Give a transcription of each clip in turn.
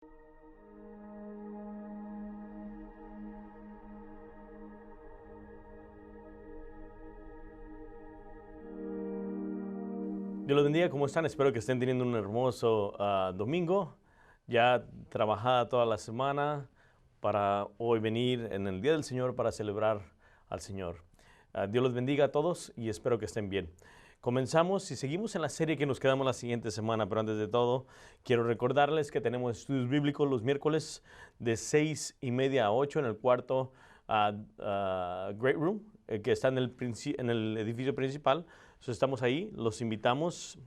Dios los bendiga, ¿cómo están? Espero que estén teniendo un hermoso domingo. Ya trabajada toda la semana para hoy venir en el Día del Señor para celebrar al Señor. Dios los bendiga a todos y espero que estén bien. Comenzamos y seguimos en la serie que nos quedamos la siguiente semana, pero antes de todo, quiero recordarles que tenemos estudios bíblicos los miércoles de 6:30 a 8 en el cuarto Great Room, que está en el edificio principal. Estamos ahí, los invitamos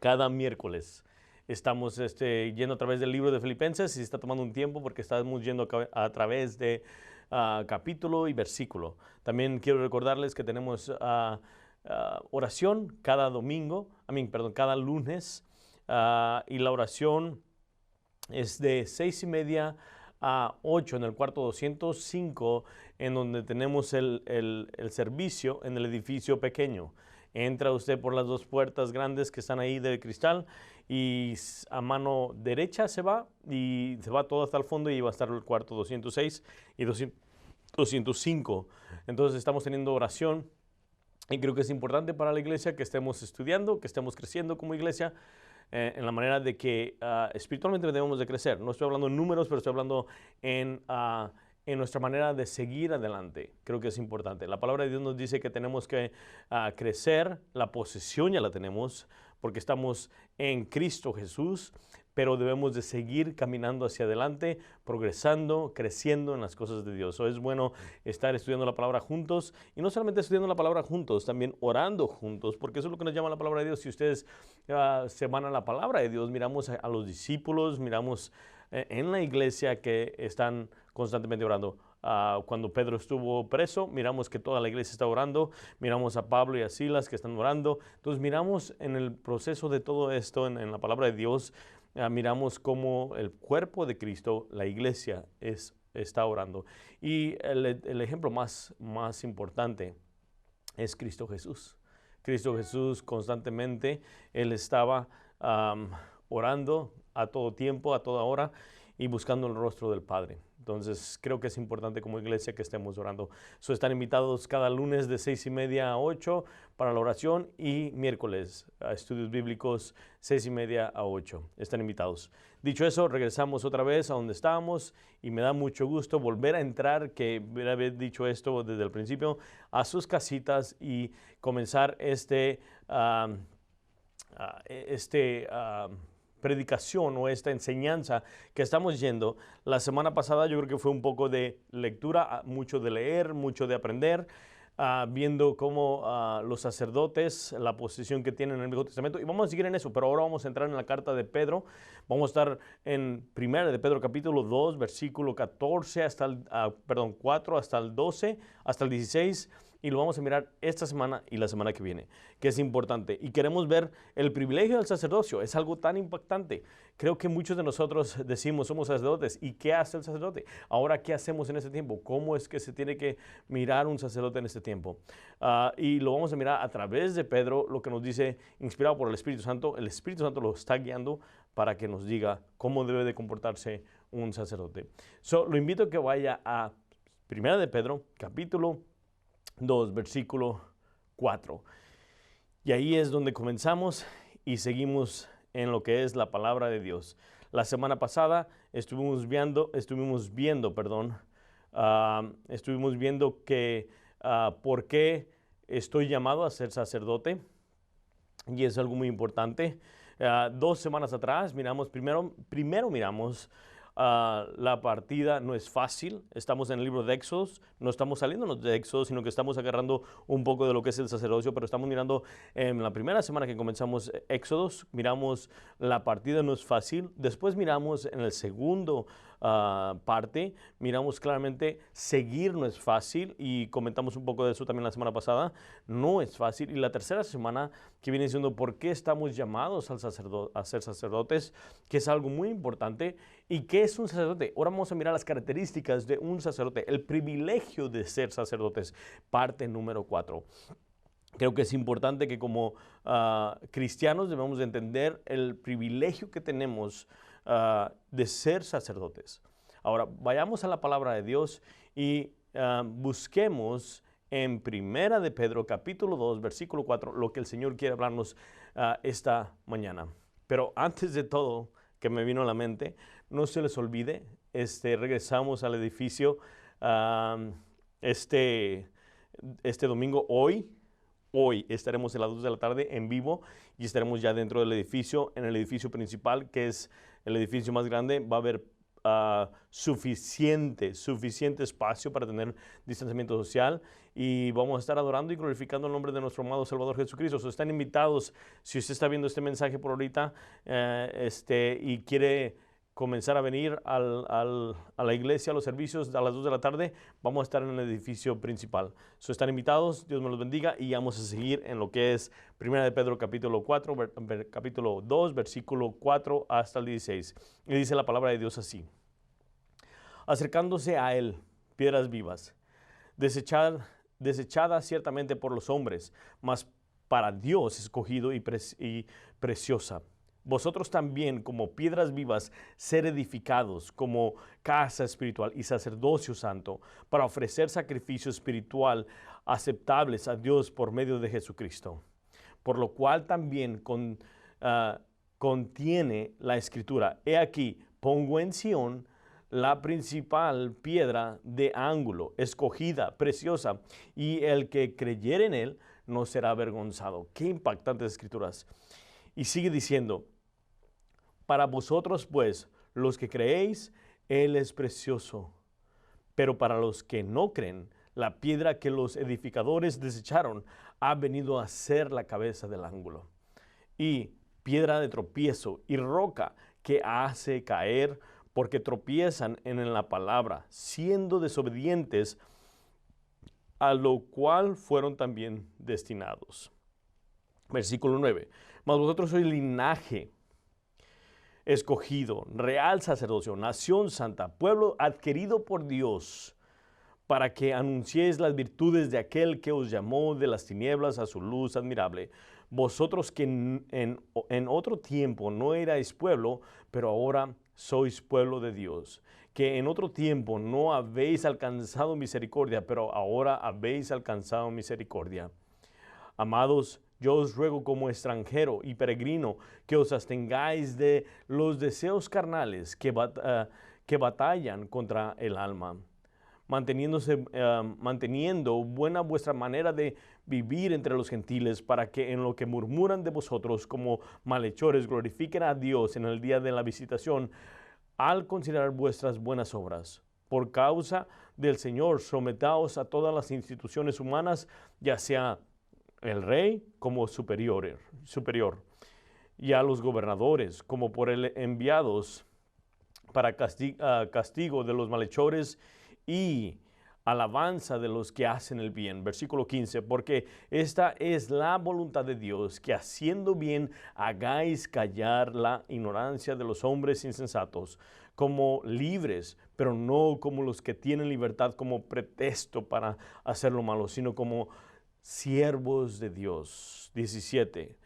cada miércoles. Estamos yendo a través del libro de Filipenses y está tomando un tiempo porque estamos yendo a través de capítulo y versículo. También quiero recordarles que tenemos oración cada cada lunes, y la oración es de 6:30 a 8 en el cuarto 205, en donde tenemos el servicio en el edificio pequeño. Entra usted por las dos puertas grandes que están ahí de cristal y a mano derecha se va todo hasta el fondo y va a estar el cuarto 206 y 205. Entonces estamos teniendo oración y creo que es importante para la iglesia que estemos estudiando, que estemos creciendo como iglesia. En la manera de que espiritualmente debemos de crecer. No estoy hablando en números, pero estoy hablando en nuestra manera de seguir adelante. Creo que es importante. La palabra de Dios nos dice que tenemos que crecer, la posesión ya la tenemos, porque estamos en Cristo Jesús, pero debemos de seguir caminando hacia adelante, progresando, creciendo en las cosas de Dios. Es bueno estar estudiando la palabra juntos, y no solamente estudiando la palabra juntos, también orando juntos, porque eso es lo que nos llama la palabra de Dios. Si ustedes se van a la palabra de Dios, miramos a los discípulos, miramos en la iglesia que están constantemente orando. Cuando Pedro estuvo preso, miramos que toda la iglesia está orando, miramos a Pablo y a Silas que están orando. Entonces miramos en el proceso de todo esto, en la palabra de Dios, miramos cómo el cuerpo de Cristo, la iglesia, está orando. Y el ejemplo más importante es Cristo Jesús. Cristo Jesús constantemente, Él estaba orando a todo tiempo, a toda hora, y buscando el rostro del Padre. Entonces creo que es importante como iglesia que estemos orando. Están invitados cada lunes de 6:30 a 8 para la oración, y miércoles a estudios bíblicos 6:30 a 8. Están invitados. Dicho eso, regresamos otra vez a donde estábamos, y me da mucho gusto volver a entrar, que haber dicho esto desde el principio, a sus casitas y comenzar predicación o esta enseñanza que estamos yendo. La semana pasada yo creo que fue un poco de lectura, mucho de leer, mucho de aprender, viendo cómo los sacerdotes, la posición que tienen en el Viejo Testamento, y vamos a seguir en eso, pero ahora vamos a entrar en la carta de Pedro. Vamos a estar en 1 de Pedro capítulo 2, versículo 14 4 hasta el 12, hasta el 16, y lo vamos a mirar esta semana y la semana que viene, que es importante. Y queremos ver el privilegio del sacerdocio. Es algo tan impactante. Creo que muchos de nosotros decimos, somos sacerdotes. ¿Y qué hace el sacerdote? Ahora, ¿qué hacemos en este tiempo? ¿Cómo es que se tiene que mirar un sacerdote en este tiempo? Y lo vamos a mirar a través de Pedro, lo que nos dice, inspirado por el Espíritu Santo. El Espíritu Santo lo está guiando para que nos diga cómo debe de comportarse un sacerdote. Lo invito a que vaya a 1 de Pedro, capítulo 2, versículo 4. Y ahí es donde comenzamos y seguimos en lo que es la palabra de Dios. La semana pasada estuvimos viendo que por qué estoy llamado a ser sacerdote, y es algo muy importante. 2 semanas atrás primero miramos la partida no es fácil. Estamos en el libro de Éxodos, no estamos saliéndonos de Éxodos, sino que estamos agarrando un poco de lo que es el sacerdocio, pero estamos mirando en la primera semana que comenzamos Éxodos, miramos la partida no es fácil. Después miramos en el segundo parte, miramos claramente seguir no es fácil, y comentamos un poco de eso también la semana pasada. No es fácil. Y la tercera semana, que viene siendo por qué estamos llamados a ser sacerdotes, que es algo muy importante. ¿Y qué es un sacerdote? Ahora vamos a mirar las características de un sacerdote, el privilegio de ser sacerdotes, parte número 4. Creo que es importante que como cristianos debemos de entender el privilegio que tenemos de ser sacerdotes. Ahora, vayamos a la palabra de Dios y busquemos en Primera de Pedro, capítulo 2, versículo 4, lo que el Señor quiere hablarnos esta mañana. Pero antes de todo, que me vino a la mente, no se les olvide, regresamos al edificio este domingo. Hoy estaremos a las 2 de la tarde en vivo y estaremos ya dentro del edificio, en el edificio principal, que es el edificio más grande. Va a haber suficiente espacio para tener distanciamiento social y vamos a estar adorando y glorificando el nombre de nuestro amado Salvador Jesucristo. Están invitados, si usted está viendo este mensaje por ahorita y quiere comenzar a venir a la iglesia, a los servicios a las 2 de la tarde, vamos a estar en el edificio principal. Están invitados, Dios me los bendiga y vamos a seguir en lo que es 1 de Pedro capítulo 4, capítulo 2, versículo 4 hasta el 16. Y dice la palabra de Dios así: acercándose a él, piedras vivas, desechadas ciertamente por los hombres, mas para Dios escogido y preciosa. Vosotros también, como piedras vivas, ser edificados como casa espiritual y sacerdocio santo, para ofrecer sacrificio espiritual aceptables a Dios por medio de Jesucristo. Por lo cual también contiene la Escritura: he aquí, pongo en Sión la principal piedra de ángulo, escogida, preciosa, y el que creyere en él no será avergonzado. Qué impactantes escrituras. Y sigue diciendo: para vosotros, pues, los que creéis, él es precioso. Pero para los que no creen, la piedra que los edificadores desecharon ha venido a ser la cabeza del ángulo. Y piedra de tropiezo y roca que hace caer, porque tropiezan en la palabra, siendo desobedientes, a lo cual fueron también destinados. Versículo 9. Mas vosotros sois linaje escogido, real sacerdocio, nación santa, pueblo adquirido por Dios, para que anunciéis las virtudes de aquel que os llamó de las tinieblas a su luz admirable. Vosotros que en otro tiempo no erais pueblo, pero ahora sois pueblo de Dios, que en otro tiempo no habéis alcanzado misericordia, pero ahora habéis alcanzado misericordia. Amados, yo os ruego como extranjero y peregrino que os abstengáis de los deseos carnales que batallan contra el alma, manteniendo buena vuestra manera de vivir entre los gentiles, para que en lo que murmuran de vosotros como malhechores glorifiquen a Dios en el día de la visitación, al considerar vuestras buenas obras. Por causa del Señor, sometaos a todas las instituciones humanas, ya sea el rey como superior, y a los gobernadores como por él enviados para castigo de los malhechores y alabanza de los que hacen el bien. Versículo 15, porque esta es la voluntad de Dios, que haciendo bien hagáis callar la ignorancia de los hombres insensatos, como libres, pero no como los que tienen libertad como pretexto para hacer lo malo, sino como siervos de Dios. 17.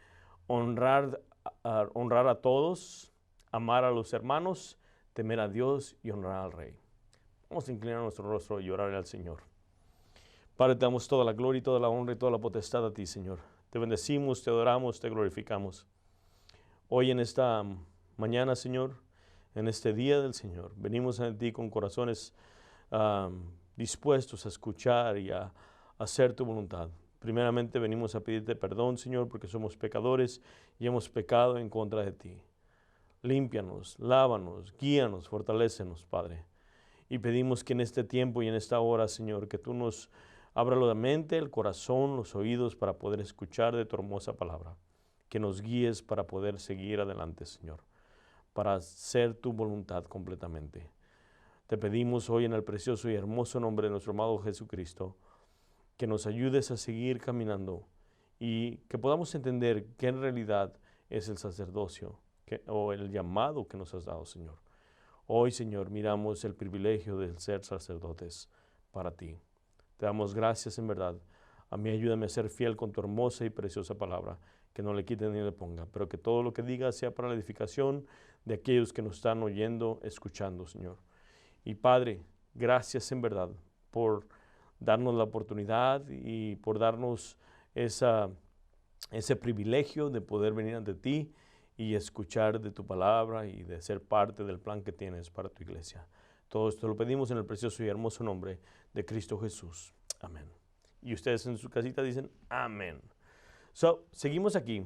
Honrar a todos, amar a los hermanos, temer a Dios y honrar al Rey. Vamos a inclinar nuestro rostro y orar al Señor. Padre, te damos toda la gloria y toda la honra y toda la potestad a ti, Señor. Te bendecimos, te adoramos, te glorificamos. Hoy en esta mañana, Señor, en este día del Señor, venimos a ti con corazones dispuestos a escuchar y a hacer tu voluntad. Primeramente venimos a pedirte perdón, Señor, porque somos pecadores y hemos pecado en contra de ti. Límpianos, lávanos, guíanos, fortalécenos, Padre. Y pedimos que en este tiempo y en esta hora, Señor, que tú nos abras la mente, el corazón, los oídos para poder escuchar de tu hermosa palabra. Que nos guíes para poder seguir adelante, Señor, para hacer tu voluntad completamente. Te pedimos hoy en el precioso y hermoso nombre de nuestro amado Jesucristo, que nos ayudes a seguir caminando y que podamos entender qué en realidad es el sacerdocio o el llamado que nos has dado, Señor. Hoy, Señor, miramos el privilegio de ser sacerdotes para ti. Te damos gracias en verdad. A mí ayúdame a ser fiel con tu hermosa y preciosa palabra. que no le quite ni le ponga, pero que todo lo que diga sea para la edificación de aquellos que nos están oyendo, escuchando, Señor. Y Padre, gracias en verdad por darnos la oportunidad y por darnos ese privilegio de poder venir ante ti y escuchar de tu palabra y de ser parte del plan que tienes para tu iglesia. Todo esto lo pedimos en el precioso y hermoso nombre de Cristo Jesús. Amén. Y ustedes en su casita dicen amén. Seguimos aquí.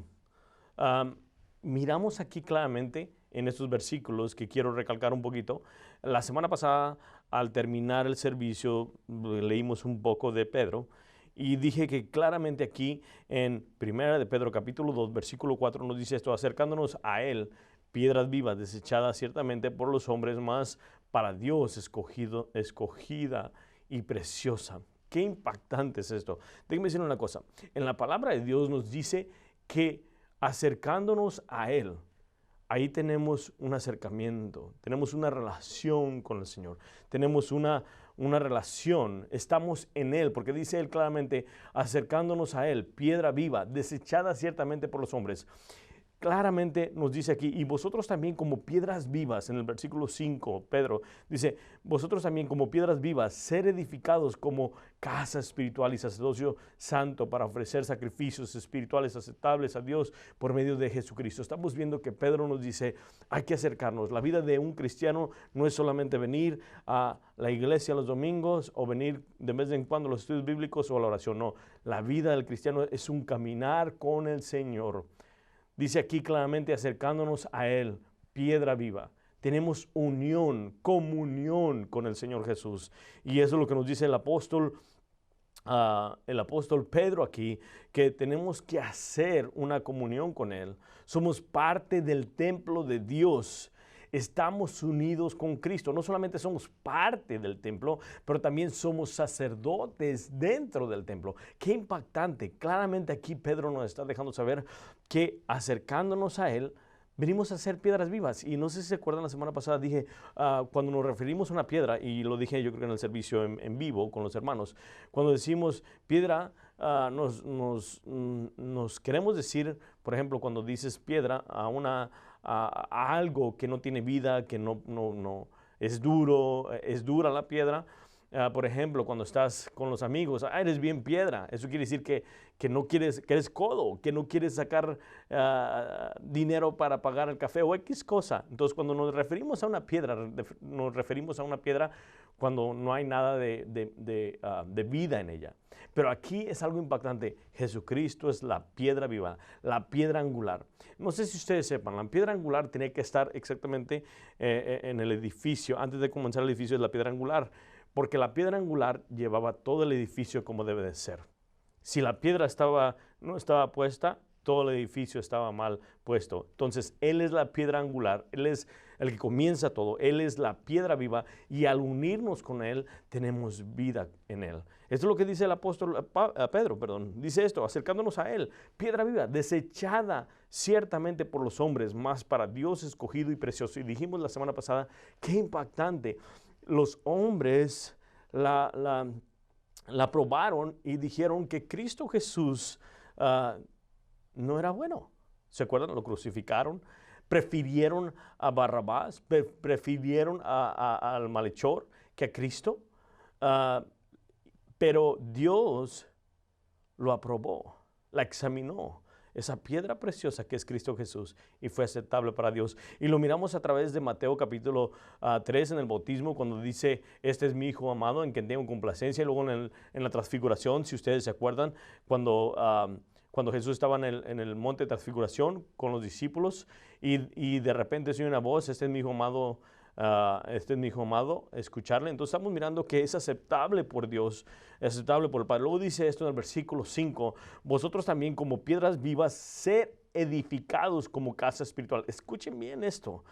Miramos aquí claramente en estos versículos que quiero recalcar un poquito. La semana pasada, al terminar el servicio, leímos un poco de Pedro y dije que claramente aquí en 1 de Pedro capítulo 2, versículo 4 nos dice esto: acercándonos a él, piedras vivas desechadas ciertamente por los hombres, mas para Dios escogida y preciosa. Qué impactante es esto. Déjenme decir una cosa. En la palabra de Dios nos dice que acercándonos a Él, ahí tenemos un acercamiento, tenemos una relación con el Señor, tenemos una relación, estamos en Él, porque dice Él claramente, acercándonos a Él, piedra viva, desechada ciertamente por los hombres. Claramente nos dice aquí, y vosotros también como piedras vivas, en el versículo 5, Pedro dice, vosotros también como piedras vivas, ser edificados como casa espiritual y sacerdocio santo para ofrecer sacrificios espirituales aceptables a Dios por medio de Jesucristo. Estamos viendo que Pedro nos dice, hay que acercarnos. La vida de un cristiano no es solamente venir a la iglesia los domingos o venir de vez en cuando a los estudios bíblicos o a la oración. No, la vida del cristiano es un caminar con el Señor. Dice aquí claramente, acercándonos a Él, piedra viva. Tenemos unión, comunión con el Señor Jesús. Y eso es lo que nos dice el apóstol Pedro aquí, que tenemos que hacer una comunión con Él. Somos parte del templo de Dios. Estamos unidos con Cristo. No solamente somos parte del templo, pero también somos sacerdotes dentro del templo. Qué impactante. Claramente aquí Pedro nos está dejando saber que acercándonos a Él, venimos a ser piedras vivas. Y no sé si se acuerdan, la semana pasada dije, cuando nos referimos a una piedra, y lo dije yo creo que en el servicio en vivo con los hermanos, cuando decimos piedra, nos queremos decir, por ejemplo, cuando dices piedra a algo que no tiene vida, que no es duro, es dura la piedra. Por ejemplo, cuando estás con los amigos, eres bien piedra. Eso quiere decir que no quieres, que eres codo, que no quieres sacar dinero para pagar el café o X cosa. Entonces, cuando nos referimos a una piedra, nos referimos a una piedra cuando no hay nada de vida en ella. Pero aquí es algo impactante. Jesucristo es la piedra viva, la piedra angular. No sé si ustedes sepan, la piedra angular tiene que estar exactamente en el edificio. Antes de comenzar el edificio es la piedra angular, porque la piedra angular llevaba todo el edificio como debe de ser. Si la piedra no estaba puesta, todo el edificio estaba mal puesto. Entonces, Él es la piedra angular, Él es el que comienza todo, Él es la piedra viva y al unirnos con Él, tenemos vida en Él. Esto es lo que dice el apóstol Pedro, dice esto, acercándonos a Él, piedra viva, desechada ciertamente por los hombres, mas para Dios escogido y precioso. Y dijimos la semana pasada, qué impactante. Los hombres la probaron y dijeron que Cristo Jesús no era bueno. ¿Se acuerdan? Lo crucificaron. Prefirieron a Barrabás, prefirieron al malhechor que a Cristo. Pero Dios lo aprobó, la examinó. Esa piedra preciosa que es Cristo Jesús y fue aceptable para Dios. Y lo miramos a través de Mateo capítulo 3 en el bautismo, cuando dice, este es mi Hijo amado en quien tengo complacencia. Y luego en la transfiguración, si ustedes se acuerdan, cuando Jesús estaba en el monte de transfiguración con los discípulos y de repente se oye una voz, este es mi Hijo amado, escucharle. Entonces estamos mirando que es aceptable por Dios, es aceptable por el Padre. Luego dice esto en el versículo 5, vosotros también como piedras vivas, sed edificados como casa espiritual. Escuchen bien esto.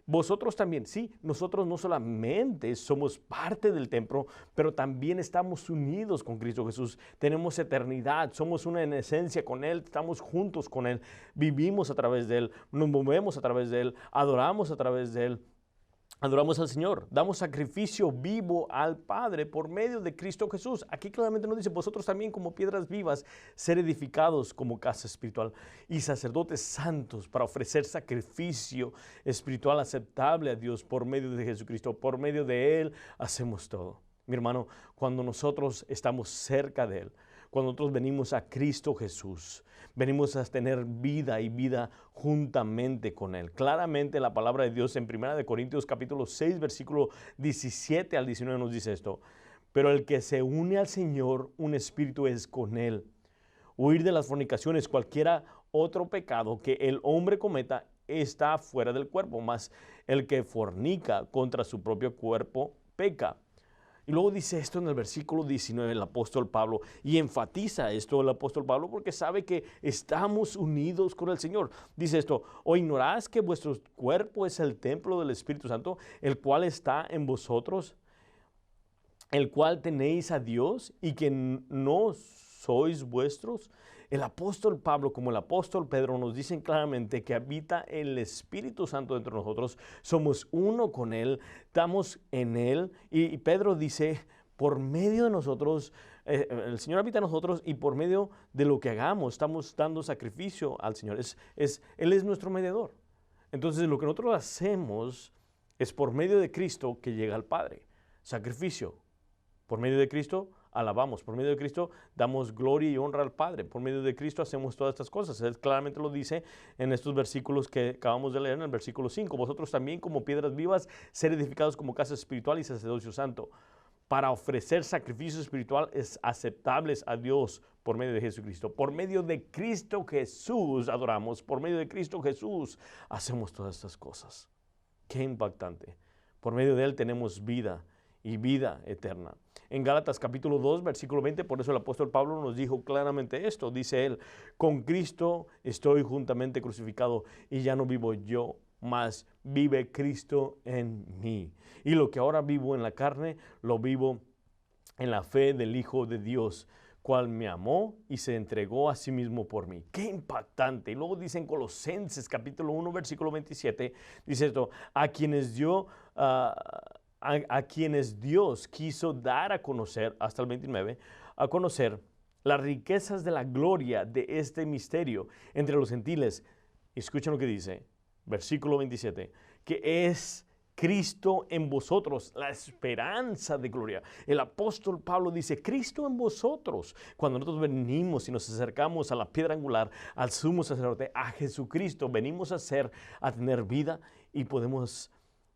Vosotros también, sí, nosotros no solamente somos parte del templo, pero también estamos unidos con Cristo Jesús. Tenemos eternidad, somos una en esencia con Él, estamos juntos con Él, vivimos a través de Él, nos movemos a través de Él, adoramos a través de Él. adoramos al Señor, damos sacrificio vivo al Padre por medio de Cristo Jesús. Aquí claramente nos dice, vosotros también como piedras vivas, ser edificados como casa espiritual y sacerdotes santos para ofrecer sacrificio espiritual aceptable a Dios por medio de Jesucristo. Por medio de Él hacemos todo. Mi hermano, cuando nosotros estamos cerca de Él, cuando nosotros venimos a Cristo Jesús, venimos a tener vida y vida juntamente con Él. Claramente la palabra de Dios en 1 Corintios capítulo 6, versículo 17 al 19 nos dice esto. Pero el que se une al Señor, un espíritu es con Él. Huir de las fornicaciones, cualquiera otro pecado que el hombre cometa, está fuera del cuerpo, mas el que fornica contra su propio cuerpo peca. Y luego dice esto en el versículo 19 el apóstol Pablo, y enfatiza esto el apóstol Pablo porque sabe que estamos unidos con el Señor. Dice esto, ¿o ignoráis que vuestro cuerpo es el templo del Espíritu Santo, el cual está en vosotros, el cual tenéis a Dios y que no sois vuestros? El apóstol Pablo, como el apóstol Pedro, nos dicen claramente que habita el Espíritu Santo dentro de nosotros, somos uno con Él, estamos en Él, y Pedro dice, por medio de nosotros, el Señor habita en nosotros y por medio de lo que hagamos, estamos dando sacrificio al Señor, Él es nuestro mediador. Entonces lo que nosotros hacemos es por medio de Cristo que llega al Padre, sacrificio, por medio de Cristo alabamos, por medio de Cristo damos gloria y honra al Padre, por medio de Cristo hacemos todas estas cosas. Él claramente lo dice en estos versículos que acabamos de leer en el versículo 5. Vosotros también como piedras vivas, ser edificados como casa espiritual y sacerdocio santo, para ofrecer sacrificios espirituales aceptables a Dios por medio de Jesucristo. Por medio de Cristo Jesús adoramos, por medio de Cristo Jesús hacemos todas estas cosas. Qué impactante. Por medio de Él tenemos vida y vida eterna. En Gálatas capítulo 2, versículo 20, por eso el apóstol Pablo nos dijo claramente esto. Dice él, con Cristo estoy juntamente crucificado y ya no vivo yo, mas vive Cristo en mí. Y lo que ahora vivo en la carne, lo vivo en la fe del Hijo de Dios, cual me amó y se entregó a sí mismo por mí. ¡Qué impactante! Y luego dice en Colosenses capítulo 1, versículo 27, dice esto, a quienes Dios quiso dar a conocer, hasta el 29, a conocer las riquezas de la gloria de este misterio entre los gentiles. Escuchen lo que dice, versículo 27, que es Cristo en vosotros, la esperanza de gloria. El apóstol Pablo dice, Cristo en vosotros. Cuando nosotros venimos y nos acercamos a la piedra angular, al sumo sacerdote, a Jesucristo, venimos a tener vida y podemos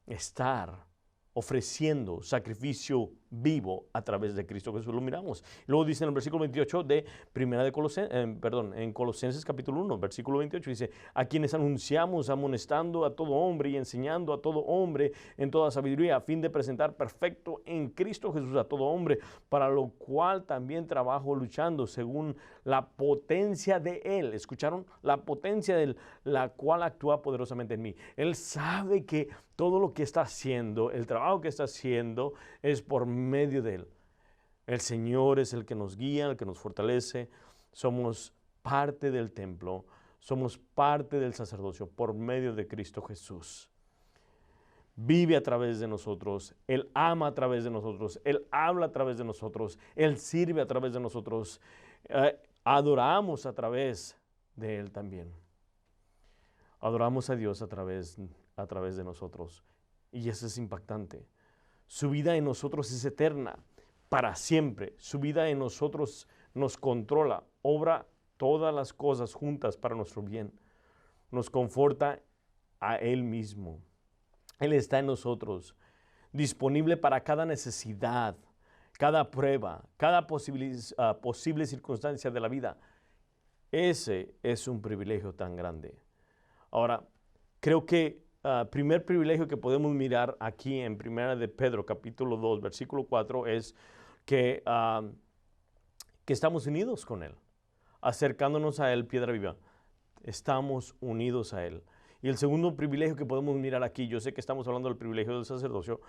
estar ofreciendo sacrificio vivo a través de Cristo Jesús. Lo miramos. Luego dice en el versículo 28 de en Colosenses capítulo 1, versículo 28, dice, a quienes anunciamos amonestando a todo hombre y enseñando a todo hombre en toda sabiduría, a fin de presentar perfecto en Cristo Jesús a todo hombre, para lo cual también trabajo luchando según la potencia de Él. ¿Escucharon? La potencia de Él, la cual actúa poderosamente en mí. Él sabe que todo lo que está haciendo, el trabajo que está haciendo, es por medio de Él. El Señor es el que nos guía, el que nos fortalece. Somos parte del templo, somos parte del sacerdocio por medio de Cristo Jesús. Vive a través de nosotros, Él ama a través de nosotros, Él habla a través de nosotros, Él sirve a través de nosotros, adoramos a través de Él también. Adoramos a Dios a través de nosotros. Y eso es impactante. Su vida en nosotros es eterna, para siempre. Su vida en nosotros nos controla, obra todas las cosas juntas para nuestro bien. Nos conforta a Él mismo. Él está en nosotros, disponible para cada necesidad, cada prueba, cada posible circunstancia de la vida. Ese es un privilegio tan grande. Ahora, creo que primer privilegio que podemos mirar aquí en 1 de Pedro, capítulo 2, versículo 4, es que estamos unidos con Él, acercándonos a Él, piedra viva. Estamos unidos a Él. Y el segundo privilegio que podemos mirar aquí, yo sé que estamos hablando del privilegio del sacerdocio,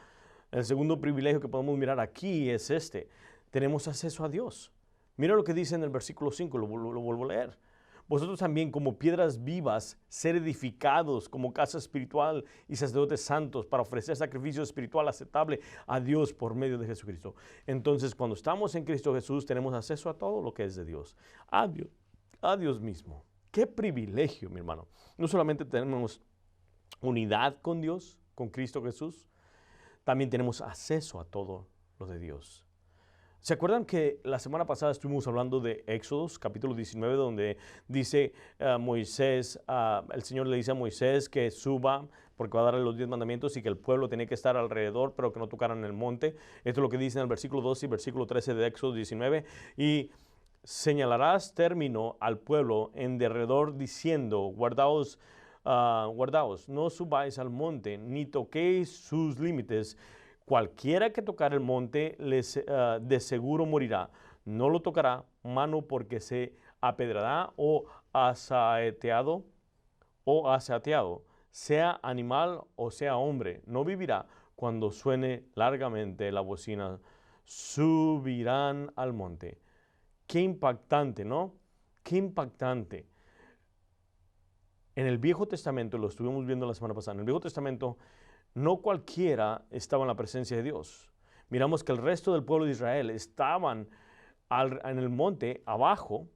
el segundo privilegio que podemos mirar aquí es tenemos acceso a Dios. Mira lo que dice en el versículo 5, lo vuelvo a leer. vosotros también como piedras vivas, ser edificados como casa espiritual y sacerdotes santos para ofrecer sacrificio espiritual aceptable a Dios por medio de Jesucristo. Entonces, cuando estamos en Cristo Jesús, tenemos acceso a todo lo que es de Dios, a Dios mismo. Qué privilegio, mi hermano. No solamente tenemos unidad con Dios, con Cristo Jesús, también tenemos acceso a todo lo de Dios. ¿Se acuerdan que la semana pasada estuvimos hablando de Éxodos, capítulo 19, donde dice Moisés, el Señor le dice a Moisés que suba porque va a darle los 10 mandamientos y que el pueblo tenía que estar alrededor, pero que no tocaran el monte? Esto es lo que dice en el versículo 12 y versículo 13 de Éxodo 19. Y señalarás término al pueblo en derredor diciendo, guardaos, no subáis al monte, ni toquéis sus límites. Cualquiera que tocar el monte de seguro morirá. No lo tocará mano porque se apedrará o asaeteado, sea animal o sea hombre. No vivirá cuando suene largamente la bocina. Subirán al monte. Qué impactante, ¿no? Qué impactante. En el Viejo Testamento, lo estuvimos viendo la semana pasada, en el Viejo Testamento no cualquiera estaba en la presencia de Dios. Miramos que el resto del pueblo de Israel estaban en el monte abajo,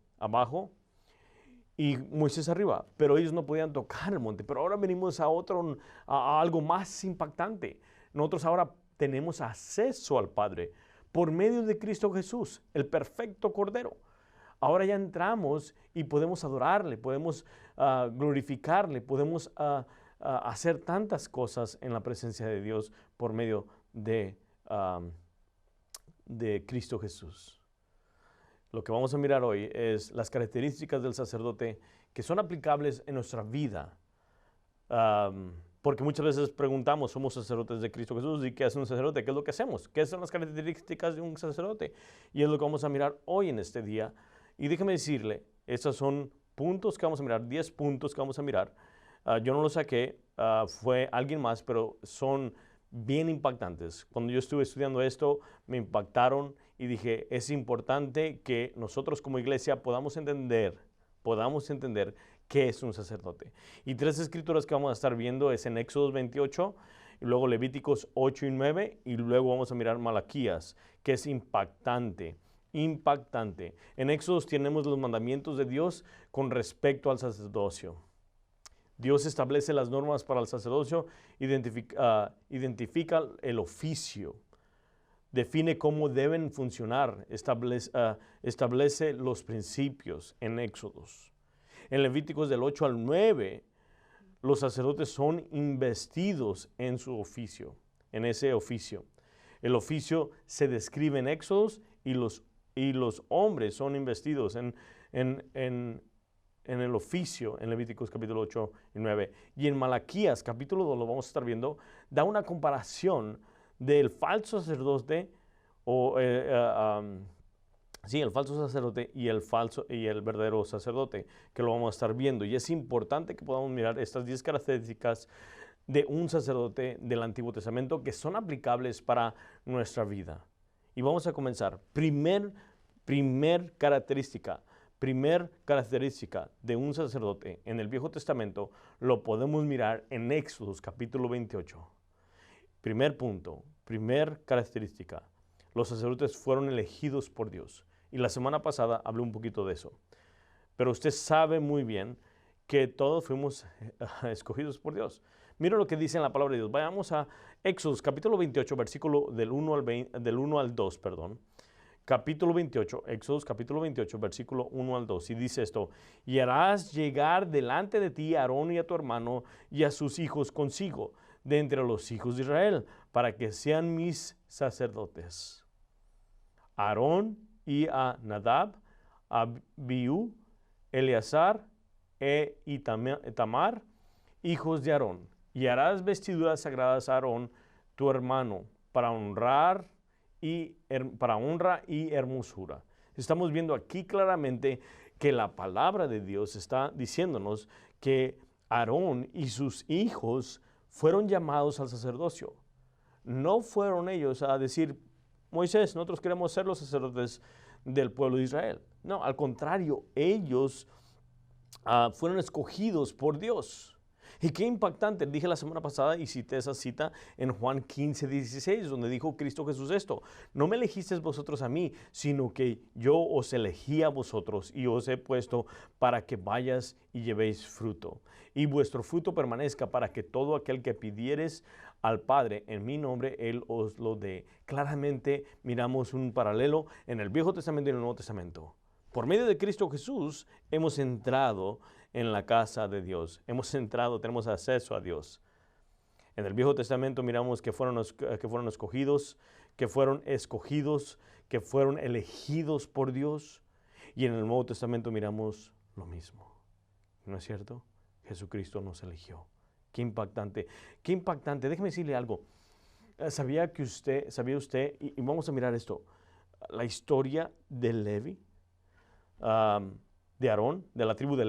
y Moisés arriba, pero ellos no podían tocar el monte. Pero ahora venimos a algo más impactante. Nosotros ahora tenemos acceso al Padre por medio de Cristo Jesús, el perfecto Cordero. Ahora ya entramos y podemos adorarle, podemos glorificarle, podemos hacer tantas cosas en la presencia de Dios por medio de Cristo Jesús. Lo que vamos a mirar hoy es las características del sacerdote que son aplicables en nuestra vida. Porque muchas veces preguntamos, somos sacerdotes de Cristo Jesús, ¿y qué es un sacerdote? ¿Qué es lo que hacemos? ¿Qué son las características de un sacerdote? Y es lo que vamos a mirar hoy en este día. Y déjeme decirle, estos son puntos que vamos a mirar, 10 puntos que vamos a mirar. Yo no lo saqué, fue alguien más, pero son bien impactantes. Cuando yo estuve estudiando esto, me impactaron y dije, es importante que nosotros como iglesia podamos entender qué es un sacerdote. Y 3 escrituras que vamos a estar viendo es en Éxodo 28, y luego Levíticos 8 y 9, y luego vamos a mirar Malaquías, que es impactante. En Éxodo tenemos los mandamientos de Dios con respecto al sacerdocio. Dios establece las normas para el sacerdocio, identifica el oficio, define cómo deben funcionar, establece los principios en Éxodos. En Levíticos del 8 al 9, los sacerdotes son investidos en su oficio, en ese oficio. El oficio se describe en Éxodos y los hombres son investidos en el oficio en Levíticos capítulo 8 y 9. Y en Malaquías capítulo 2, lo vamos a estar viendo, da una comparación del falso sacerdote el falso sacerdote y el verdadero sacerdote, que lo vamos a estar viendo. Y es importante que podamos mirar estas 10 características de un sacerdote del Antiguo Testamento que son aplicables para nuestra vida. Y vamos a comenzar. Primer característica de un sacerdote en el Viejo Testamento lo podemos mirar en Éxodos capítulo 28. Primer punto, primer característica. Los sacerdotes fueron elegidos por Dios. Y la semana pasada hablé un poquito de eso. Pero usted sabe muy bien que todos fuimos escogidos por Dios. Mira lo que dice en la palabra de Dios. Vayamos a Éxodos capítulo 28, versículo del 1 al 2, perdón. Capítulo 28, Éxodos capítulo 28, versículo 1 al 2. Y dice esto: y harás llegar delante de ti a Aarón y a tu hermano y a sus hijos consigo, de entre los hijos de Israel, para que sean mis sacerdotes. Aarón y a Nadab, Abiú, Eleazar e Itamar, hijos de Aarón. Y harás vestiduras sagradas a Aarón, tu hermano, para honra y hermosura. Estamos viendo aquí claramente que la palabra de Dios está diciéndonos que Aarón y sus hijos fueron llamados al sacerdocio. No fueron ellos a decir, Moisés, nosotros queremos ser los sacerdotes del pueblo de Israel. No, al contrario, ellos fueron escogidos por Dios. Y qué impactante, dije la semana pasada y cité esa cita en Juan 15:16, donde dijo Cristo Jesús esto: no me elegisteis vosotros a mí, sino que yo os elegí a vosotros y os he puesto para que vayas y llevéis fruto. Y vuestro fruto permanezca, para que todo aquel que pidieres al Padre en mi nombre, Él os lo dé. Claramente miramos un paralelo en el Viejo Testamento y en el Nuevo Testamento. Por medio de Cristo Jesús hemos entrado en la casa de Dios. Hemos entrado, tenemos acceso a Dios. En el Viejo Testamento miramos que fueron escogidos, que fueron elegidos por Dios. Y en el Nuevo Testamento miramos lo mismo. ¿No es cierto? Jesucristo nos eligió. Qué impactante, qué impactante. Déjeme decirle algo. ¿Sabía usted, y vamos a mirar esto, la historia de Levi, de Aarón, de la tribu de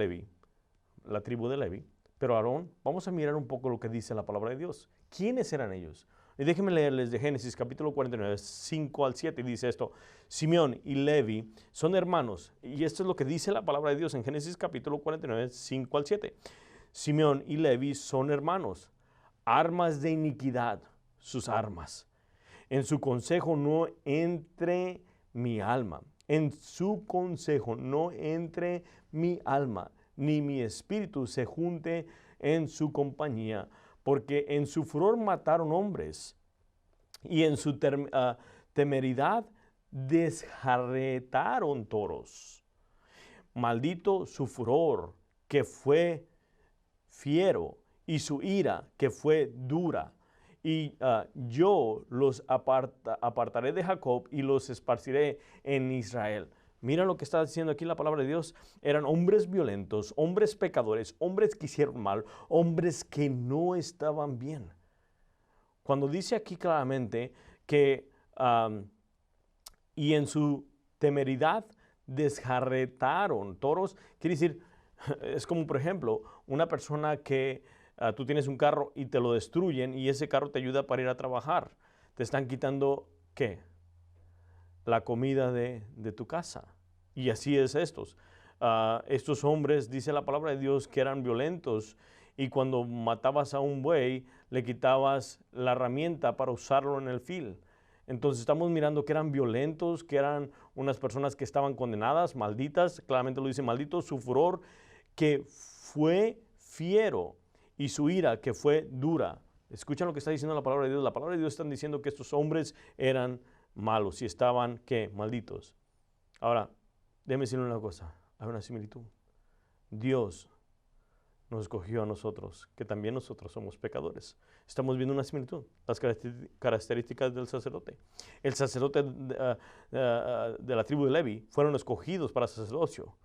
Levi, pero Aarón, vamos a mirar un poco lo que dice la palabra de Dios. ¿Quiénes eran ellos? Y déjenme leerles de Génesis capítulo 49, 5 al 7, y dice esto: Simeón y Levi son hermanos, y esto es lo que dice la palabra de Dios en Génesis capítulo 49, 5 al 7. Simeón y Levi son hermanos, armas de iniquidad, sus armas. En su consejo no entre mi alma, en su consejo no entre mi alma, ni mi espíritu se junte en su compañía, porque en su furor mataron hombres y en su temeridad desjarretaron toros. Maldito su furor, que fue fiero, y su ira, que fue dura. Y yo los apartaré de Jacob y los esparciré en Israel. Mira lo que está diciendo aquí la palabra de Dios. Eran hombres violentos, hombres pecadores, hombres que hicieron mal, hombres que no estaban bien. Cuando dice aquí claramente que y en su temeridad desjarretaron toros, quiere decir, es como por ejemplo una persona que tú tienes un carro y te lo destruyen y ese carro te ayuda para ir a trabajar. Te están quitando, ¿qué? La comida de tu casa. Y así es estos. Estos hombres, dice la palabra de Dios, que eran violentos, y cuando matabas a un buey, le quitabas la herramienta para usarlo en el fil. Entonces estamos mirando que eran violentos, que eran unas personas que estaban condenadas, malditas, claramente lo dice: maldito su furor, que fue fiero, y su ira, que fue dura. Escuchan lo que está diciendo la palabra de Dios. La palabra de Dios está diciendo que estos hombres eran malos y estaban, ¿qué? Malditos. Ahora, déjeme decirle una cosa, hay una similitud. Dios nos escogió a nosotros, que también nosotros somos pecadores. Estamos viendo una similitud, las características del sacerdote. El sacerdote de la tribu de Levi fueron escogidos para sacerdocio.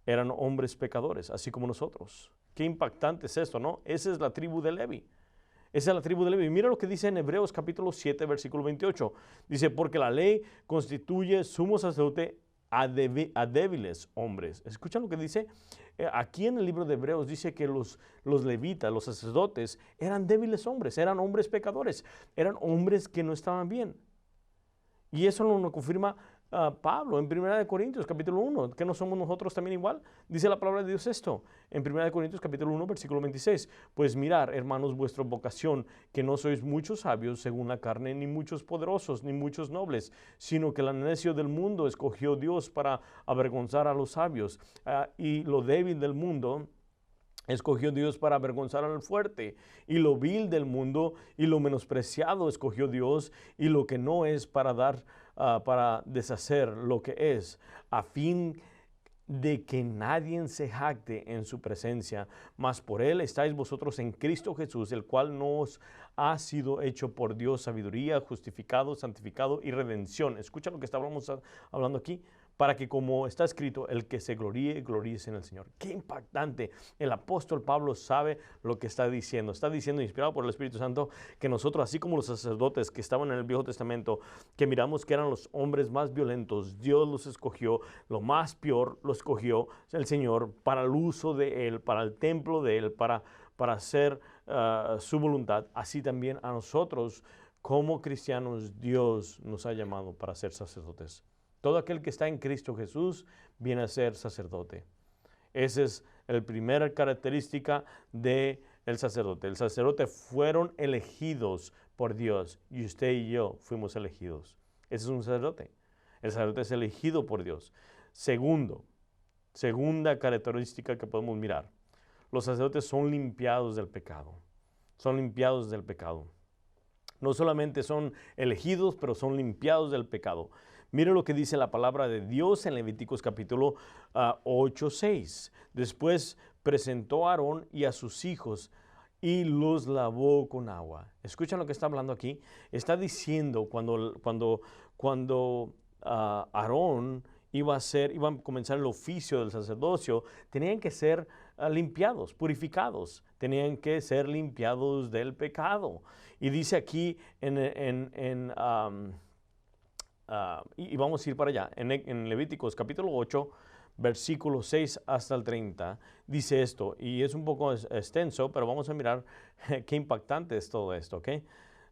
Eran hombres pecadores, así como nosotros. Qué impactante es esto, ¿no? Esa es la tribu de Levi. Esa es la tribu de Levi. Mira lo que dice en Hebreos capítulo 7, versículo 28. Dice: porque la ley constituye sumo sacerdote a débiles hombres. ¿Escuchan lo que dice? Aquí en el libro de Hebreos dice que los levitas, los sacerdotes, eran débiles hombres, eran hombres pecadores, eran hombres que no estaban bien. Y eso lo confirma Pablo en 1 Corintios capítulo 1, que no somos nosotros también igual. Dice la palabra de Dios esto, en 1 Corintios capítulo 1, versículo 26. Pues mirar, hermanos, vuestra vocación, que no sois muchos sabios según la carne, ni muchos poderosos, ni muchos nobles, sino que la necio del mundo escogió Dios para avergonzar a los sabios, y lo débil del mundo escogió Dios para avergonzar al fuerte, y lo vil del mundo y lo menospreciado escogió Dios, y lo que no es, para deshacer lo que es, a fin de que nadie se jacte en su presencia. Mas por él estáis vosotros en Cristo Jesús, el cual nos ha sido hecho por Dios sabiduría, justificado, santificado y redención. Escucha lo que estábamos hablando aquí. Para que, como está escrito, el que se gloríe, gloríese en el Señor. Qué impactante. El apóstol Pablo sabe lo que está diciendo. Está diciendo, inspirado por el Espíritu Santo, que nosotros, así como los sacerdotes que estaban en el Viejo Testamento, que miramos que eran los hombres más violentos, Dios los escogió, lo más peor lo escogió el Señor para el uso de Él, para el templo de Él, para hacer su voluntad. Así también a nosotros, como cristianos, Dios nos ha llamado para ser sacerdotes. Todo aquel que está en Cristo Jesús viene a ser sacerdote. Esa es la primera característica del sacerdote. El sacerdote fueron elegidos por Dios y usted y yo fuimos elegidos. Ese es un sacerdote. El sacerdote es elegido por Dios. Segunda característica que podemos mirar. Los sacerdotes son limpiados del pecado. Son limpiados del pecado. No solamente son elegidos, pero son limpiados del pecado. Mire lo que dice la palabra de Dios en Levíticos capítulo 8:6. Después presentó a Aarón y a sus hijos y los lavó con agua. Escuchan lo que está hablando aquí. Está diciendo cuando Aarón iba a comenzar el oficio del sacerdocio, tenían que ser limpiados, purificados, tenían que ser limpiados del pecado. Y dice aquí y vamos a ir para allá, en Levíticos capítulo 8, versículo 6 hasta el 30, dice esto, y es un poco extenso, pero vamos a mirar qué impactante es todo esto, ¿ok?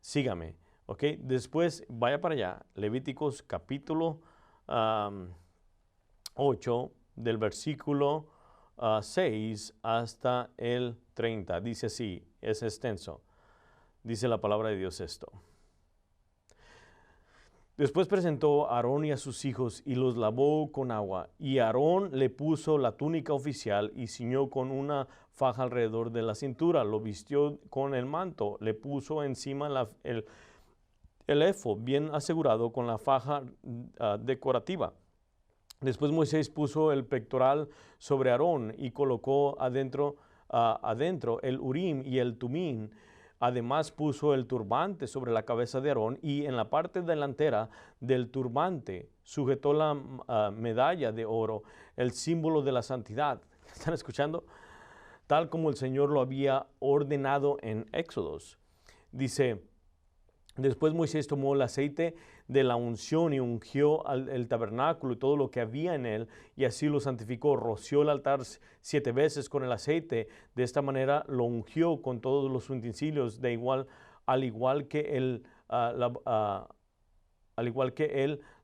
Sígame, ¿ok? Después vaya para allá, Levíticos capítulo 8, del versículo 6 hasta el 30, dice así, es extenso, dice la palabra de Dios esto. Después presentó a Aarón y a sus hijos y los lavó con agua. Y Aarón le puso la túnica oficial y ciñó con una faja alrededor de la cintura. Lo vistió con el manto. Le puso encima el efod bien asegurado con la faja decorativa. Después Moisés puso el pectoral sobre Aarón y colocó adentro el urim y el tumim. Además puso el turbante sobre la cabeza de Aarón y en la parte delantera del turbante sujetó la medalla de oro, el símbolo de la santidad. ¿Están escuchando? Tal como el Señor lo había ordenado en Éxodos. Dice, después Moisés tomó el aceite de la unción y ungió el tabernáculo y todo lo que había en él, y así lo santificó. Roció el altar 7 veces con el aceite. De esta manera lo ungió con todos los utensilios, al igual que el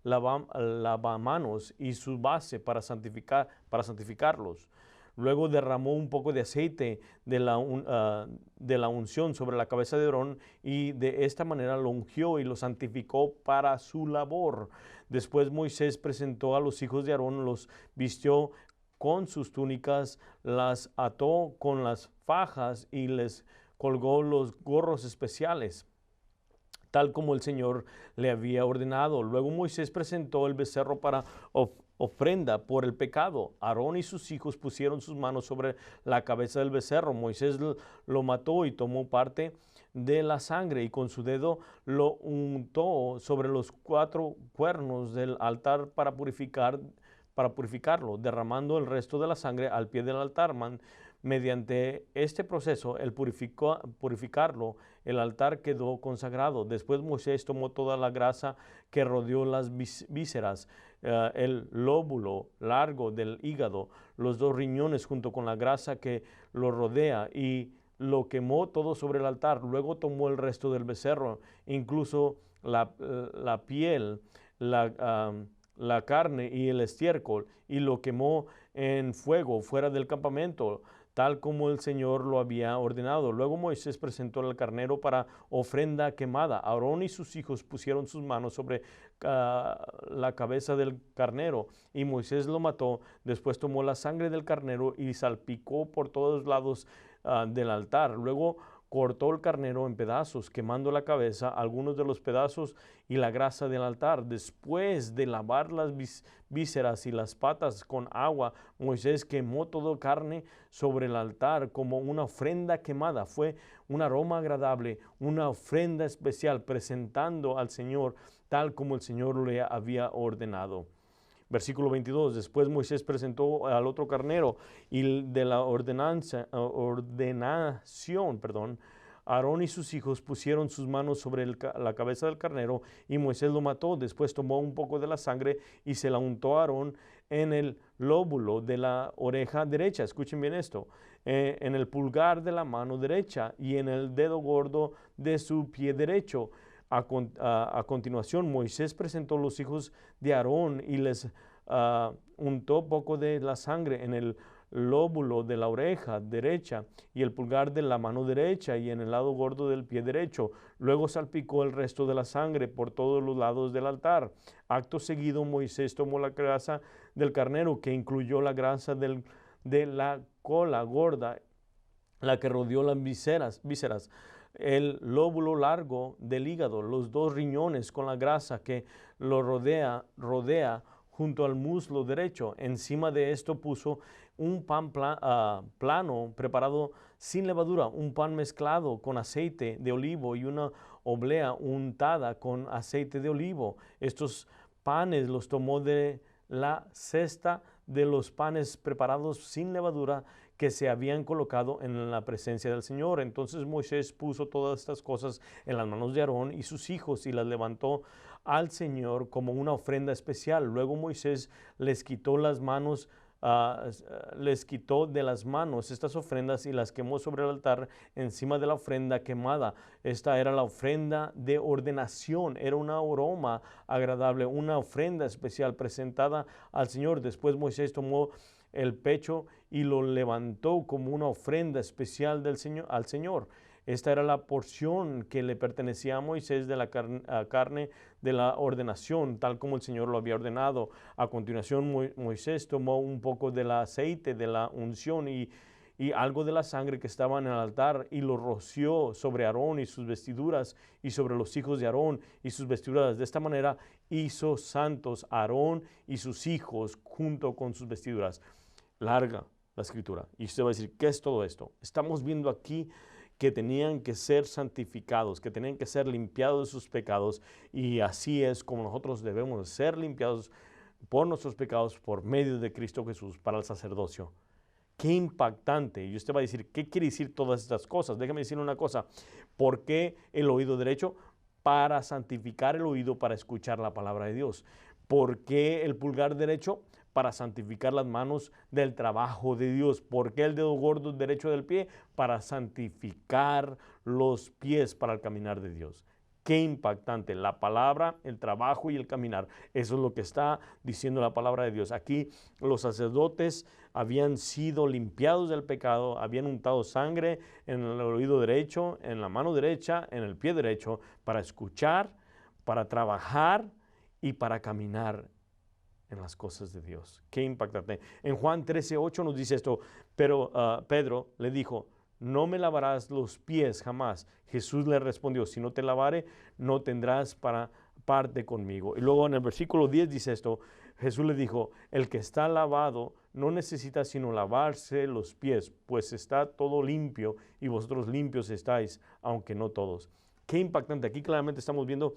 lavamanos y su base para santificarlos. Luego derramó un poco de aceite de la unción sobre la cabeza de Aarón y de esta manera lo ungió y lo santificó para su labor. Después Moisés presentó a los hijos de Aarón, los vistió con sus túnicas, las ató con las fajas y les colgó los gorros especiales, tal como el Señor le había ordenado. Luego Moisés presentó el becerro para ofrenda por el pecado. Aarón y sus hijos pusieron sus manos sobre la cabeza del becerro. Moisés lo mató y tomó parte de la sangre y con su dedo lo untó sobre los 4 cuernos del altar para purificarlo, derramando el resto de la sangre al pie del altar. Mediante este proceso, el purificarlo, el altar quedó consagrado. Después Moisés tomó toda la grasa que rodeó las vísceras, el lóbulo largo del hígado, los 2 riñones junto con la grasa que lo rodea y lo quemó todo sobre el altar. Luego tomó el resto del becerro, incluso la piel, la carne y el estiércol, y lo quemó en fuego fuera del campamento, tal como el Señor lo había ordenado. Luego Moisés presentó el carnero para ofrenda quemada. Aarón y sus hijos pusieron sus manos sobre la cabeza del carnero y Moisés lo mató. Después tomó la sangre del carnero y salpicó por todos lados del altar. Luego cortó el carnero en pedazos, quemando la cabeza, algunos de los pedazos y la grasa del altar. Después de lavar las vísceras y las patas con agua, Moisés quemó toda carne sobre el altar como una ofrenda quemada. Fue un aroma agradable, una ofrenda especial, presentando al Señor tal como el Señor le había ordenado. Versículo 22, después Moisés presentó al otro carnero y de la ordenación, Aarón y sus hijos pusieron sus manos sobre la cabeza del carnero y Moisés lo mató. Después tomó un poco de la sangre y se la untó a Aarón en el lóbulo de la oreja derecha. Escuchen bien esto. En el pulgar de la mano derecha y en el dedo gordo de su pie derecho. A continuación, Moisés presentó los hijos de Aarón y les untó poco de la sangre en el lóbulo de la oreja derecha y el pulgar de la mano derecha y en el lado gordo del pie derecho. Luego salpicó el resto de la sangre por todos los lados del altar. Acto seguido, Moisés tomó la grasa del carnero, que incluyó la grasa de la cola gorda, la que rodeó las vísceras, el lóbulo largo del hígado, los dos riñones con la grasa que lo rodea junto al muslo derecho. Encima de esto puso un pan plano preparado sin levadura, un pan mezclado con aceite de olivo y una oblea untada con aceite de olivo. Estos panes los tomó de la cesta de los panes preparados sin levadura que se habían colocado en la presencia del Señor. Entonces Moisés puso todas estas cosas en las manos de Aarón y sus hijos y las levantó al Señor como una ofrenda especial. Luego Moisés les quitó de las manos estas ofrendas y las quemó sobre el altar encima de la ofrenda quemada. Esta era la ofrenda de ordenación, era un aroma agradable, una ofrenda especial presentada al Señor. Después Moisés tomó el pecho y lo levantó como una ofrenda especial al Señor. Esta era la porción que le pertenecía a Moisés de la carne de la ordenación, tal como el Señor lo había ordenado. A continuación, Moisés tomó un poco del aceite de la unción y algo de la sangre que estaba en el altar y lo roció sobre Aarón y sus vestiduras y sobre los hijos de Aarón y sus vestiduras. De esta manera hizo santos a Aarón y sus hijos junto con sus vestiduras. Larga la escritura. Y usted va a decir, ¿qué es todo esto? Estamos viendo aquí que tenían que ser santificados, que tenían que ser limpiados de sus pecados, y así es como nosotros debemos ser limpiados por nuestros pecados por medio de Cristo Jesús para el sacerdocio. Qué impactante. Y usted va a decir, ¿qué quiere decir todas estas cosas? Déjame decir una cosa. ¿Por qué el oído derecho? Para santificar el oído para escuchar la palabra de Dios. ¿Por qué el pulgar derecho? Para santificar las manos del trabajo de Dios. ¿Por qué el dedo gordo derecho del pie? Para santificar los pies para el caminar de Dios. Qué impactante. La palabra, el trabajo y el caminar. Eso es lo que está diciendo la palabra de Dios. Aquí los sacerdotes habían sido limpiados del pecado, habían untado sangre en el oído derecho, en la mano derecha, en el pie derecho, para escuchar, para trabajar y para caminar en las cosas de Dios. Qué impactante. En Juan 13:8 nos dice esto, pero Pedro le dijo, no me lavarás los pies jamás. Jesús le respondió, si no te lavare, no tendrás parte conmigo. Y luego en el versículo 10 dice esto, Jesús le dijo, el que está lavado no necesita sino lavarse los pies, pues está todo limpio y vosotros limpios estáis, aunque no todos. Qué impactante. Aquí claramente estamos viendo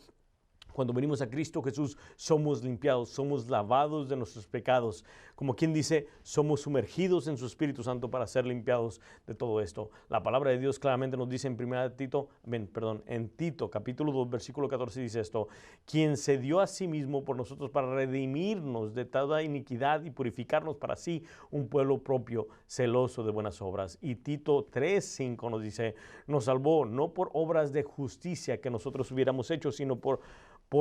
cuando venimos a Cristo Jesús, somos limpiados, somos lavados de nuestros pecados. Como quien dice, somos sumergidos en su Espíritu Santo para ser limpiados de todo esto. La palabra de Dios claramente nos dice en Tito, capítulo 2, versículo 14, dice esto, quien se dio a sí mismo por nosotros para redimirnos de toda iniquidad y purificarnos para sí un pueblo propio, celoso de buenas obras. Y Tito 3:5 nos dice, nos salvó no por obras de justicia que nosotros hubiéramos hecho, sino por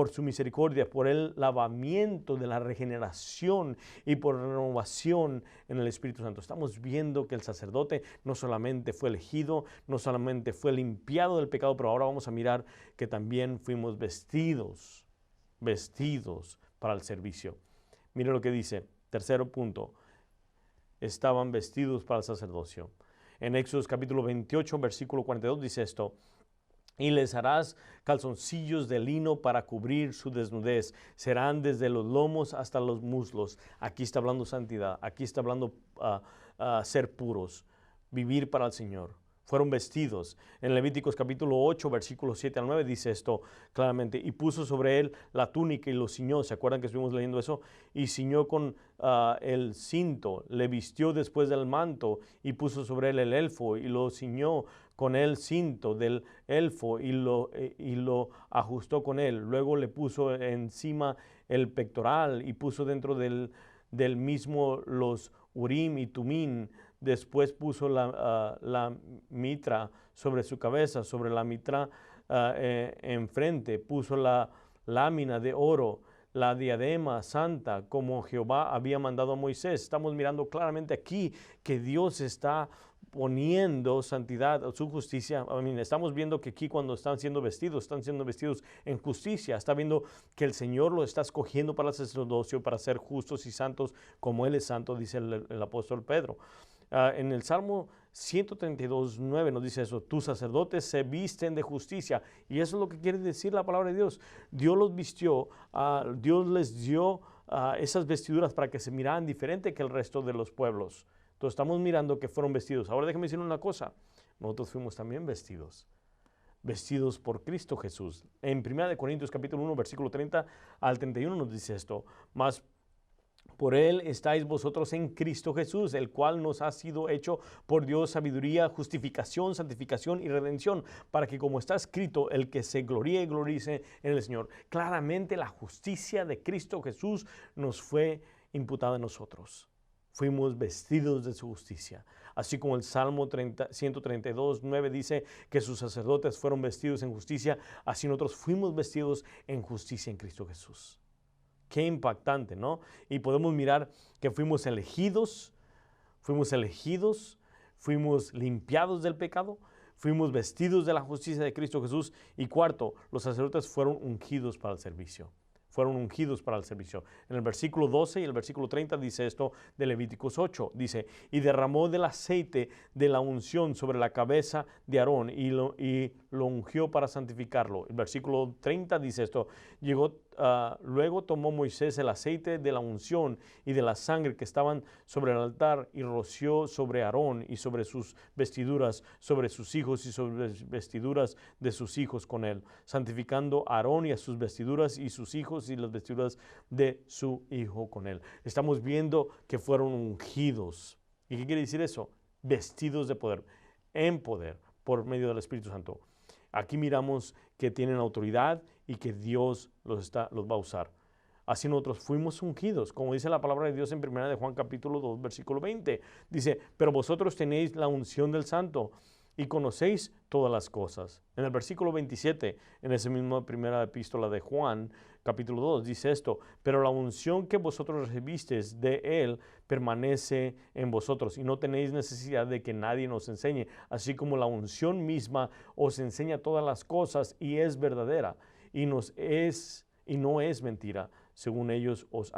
su misericordia, por el lavamiento de la regeneración y por renovación en el Espíritu Santo. Estamos viendo que el sacerdote no solamente fue elegido, no solamente fue limpiado del pecado, pero ahora vamos a mirar que también fuimos vestidos para el servicio. Mire lo que dice, tercer punto, estaban vestidos para el sacerdocio. En Éxodo capítulo 28, versículo 42 dice esto, y les harás calzoncillos de lino para cubrir su desnudez. Serán desde los lomos hasta los muslos. Aquí está hablando santidad. Aquí está hablando ser puros, vivir para el Señor. Fueron vestidos. En Levíticos capítulo 8, versículos 7 al 9 dice esto claramente. Y puso sobre él la túnica y lo ciñó. ¿Se acuerdan que estuvimos leyendo eso? Y ciñó con el cinto. Le vistió después del manto y puso sobre él el elfo y lo ciñó con el cinto del elfo y lo ajustó con él. Luego le puso encima el pectoral y puso dentro del mismo los urim y tumín. Después puso la mitra sobre su cabeza, sobre la mitra enfrente. Puso la lámina de oro la diadema santa como Jehová había mandado a Moisés. Estamos mirando claramente aquí que Dios está poniendo santidad, su justicia. Estamos viendo que aquí cuando están siendo vestidos en justicia. Está viendo que el Señor lo está escogiendo para el sacerdocio, para ser justos y santos como Él es santo, dice el apóstol Pedro. En el Salmo 132:9 nos dice eso: tus sacerdotes se visten de justicia. Y eso es lo que quiere decir la palabra de Dios. Dios los vistió, Dios les dio esas vestiduras para que se miraran diferente que el resto de los pueblos. Entonces estamos mirando que fueron vestidos. Ahora déjame decir una cosa: nosotros fuimos también vestidos por Cristo Jesús. En 1 Corintios capítulo 1 versículo 30 al 31 nos dice esto: mas por Él estáis vosotros en Cristo Jesús, el cual nos ha sido hecho por Dios sabiduría, justificación, santificación y redención, para que, como está escrito, el que se gloríe, gloríese en el Señor. Claramente la justicia de Cristo Jesús nos fue imputada a nosotros. Fuimos vestidos de su justicia. Así como el Salmo 132:9 dice que sus sacerdotes fueron vestidos en justicia, así nosotros fuimos vestidos en justicia en Cristo Jesús. Qué impactante, ¿no? Y podemos mirar que fuimos elegidos, fuimos limpiados del pecado, fuimos vestidos de la justicia de Cristo Jesús. Y cuarto, los sacerdotes fueron ungidos para el servicio. En el versículo 12 y el versículo 30 dice esto de Levíticos 8. Dice: y derramó del aceite de la unción sobre la cabeza de Aarón y lo ungió para santificarlo. El versículo 30 dice esto: luego tomó Moisés el aceite de la unción y de la sangre que estaban sobre el altar y roció sobre Aarón y sobre sus vestiduras, sobre sus hijos y sobre las vestiduras de sus hijos con él, santificando a Aarón y a sus vestiduras y sus hijos y las vestiduras de su hijo con él. Estamos viendo que fueron ungidos. ¿Y qué quiere decir eso? Vestidos de poder, en poder, por medio del Espíritu Santo. Aquí miramos que tienen autoridad y que Dios los va a usar. Así nosotros fuimos ungidos, como dice la palabra de Dios en 1 de Juan capítulo 2, versículo 20. Dice: pero vosotros tenéis la unción del Santo y conocéis todas las cosas. En el versículo 27, en esa misma primera epístola de Juan, capítulo 2, dice esto: pero la unción que vosotros recibisteis de Él permanece en vosotros y no tenéis necesidad de que nadie nos enseñe, así como la unción misma os enseña todas las cosas y es verdadera y no es mentira, según ellos os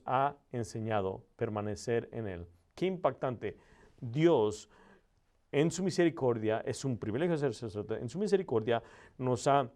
ha enseñado permanecer en Él. Qué impactante. Dios, en su misericordia, es un privilegio ser sacerdote, en su misericordia nos ha